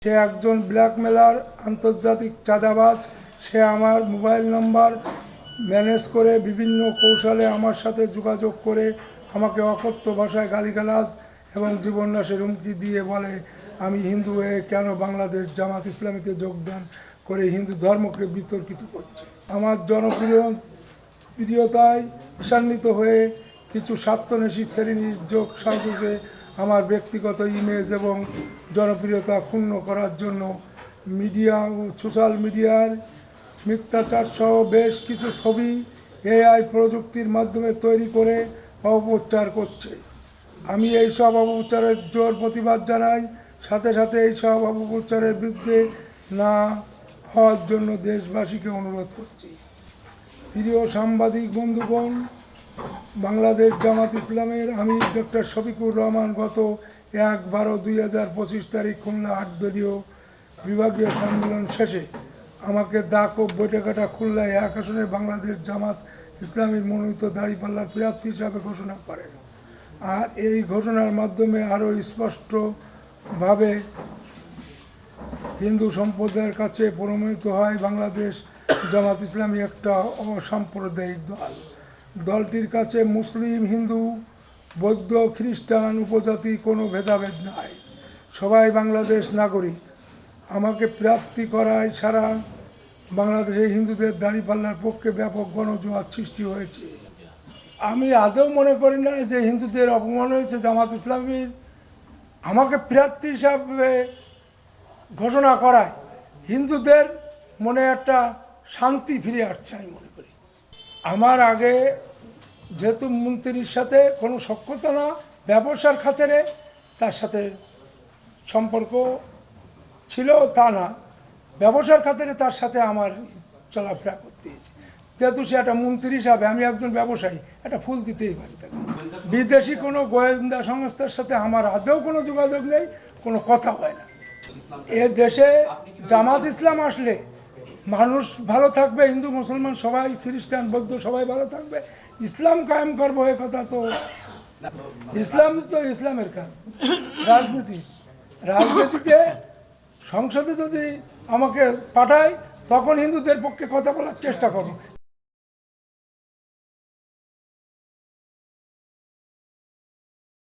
সে একজন ব্ল্যাকমেলার, আন্তর্জাতিক চাঁদাবাজ। সে আমার মোবাইল নাম্বার ম্যানেজ করে বিভিন্ন কৌশলে আমার সাথে যোগাযোগ করে আমাকে অকথ্য ভাষায় গালিগালাজ এবং জীবননাশের হুমকি দিয়ে বলে আমি হিন্দু হয়ে কেন বাংলাদেশ জামাত ইসলামীতে যোগদান করে হিন্দু ধর্মকে বিতর্কিত করছে। আমার জনপ্রিয়তায় ঈর্ষান্বিত হয়ে কিছু স্বার্থন্বেষী শ্রেণীর যোগ সাজসে আমার ব্যক্তিগত ইমেজ এবং জনপ্রিয়তা ক্ষুণ্ণ করার জন্য মিডিয়া ও সোশ্যাল মিডিয়ার মিথ্যাচার সহ বেশ কিছু ছবি এআই প্রযুক্তির মাধ্যমে তৈরি করে অপপ্রচার করছে। আমি এইসব অপপ্রচারের জোর প্রতিবাদ জানাই। সাথে সাথে এইসব অপপ্রচারের বিরুদ্ধে না হওয়ার জন্য দেশবাসীকে অনুরোধ করছি। প্রিয় সাংবাদিক বন্ধুগণ, বাংলাদেশ জামাত ইসলামের আমি ডক্টর শফিকুর রহমান গত 1/12/2025 তারিখ খুলনা 8 দলীয় বিভাগীয় সম্মেলন শেষে আমাকে দাক ও বৈঠকাটা খুলনায় 1 আসনে বাংলাদেশ জামাত ইসলামীর মনোনীত দাঁড়িপাল্লার প্রার্থী হিসাবে ঘোষণা করেন। আর এই ঘোষণার মাধ্যমে আরও স্পষ্টভাবে হিন্দু সম্প্রদায়ের কাছে প্রমাণিত হয় বাংলাদেশ জামাত ইসলামী একটা অসাম্প্রদায়িক দল। দলটির কাছে মুসলিম, হিন্দু, বৌদ্ধ, খ্রিস্টান, উপজাতি কোনো ভেদাভেদ নাই, সবাই বাংলাদেশ নাগরিক। আমাকে প্রার্থী করায় সারা বাংলাদেশে হিন্দুদের দাঁড়িপাল্লার পক্ষে ব্যাপক গণজোয়ার সৃষ্টি হয়েছে। আমি আদৌ মনে করি না যে হিন্দুদের অপমান হয়েছে। জামাত ইসলামীর আমাকে প্রার্থী হিসাবে ঘোষণা করায় হিন্দুদের মনে একটা শান্তি ফিরে আসছে আমি মনে করি। আমার আগে যেহেতু মন্ত্রীর সাথে কোনো সখ্যতা না, ব্যবসার খাতিরে তার সাথে সম্পর্ক ছিল তা না, ব্যবসার খাতিরে তার সাথে আমার চলাফেরা করতে হয়েছে। যেহেতু সে একটা মন্ত্রী হিসাবে, আমি একজন ব্যবসায়ী, একটা ফুল দিতেই পারি তাকে। বিদেশি কোনো গোয়েন্দা সংস্থার সাথে আমার আদৌ কোনো যোগাযোগ নেই, কোনো কথা হয় না। এ দেশে জামাত ইসলাম আসলে মানুষ ভালো থাকবে, হিন্দু মুসলমান সবাই, খ্রিস্টান বৌদ্ধ সবাই ভালো থাকবে, ইসলাম কায়েম করবো এ কথা তো ইসলাম তো ইসলামের কাজ। রাজনীতিতে সংসদে যদি আমাকে পাঠায় তখন হিন্দুদের পক্ষে কথা বলার চেষ্টা করবো।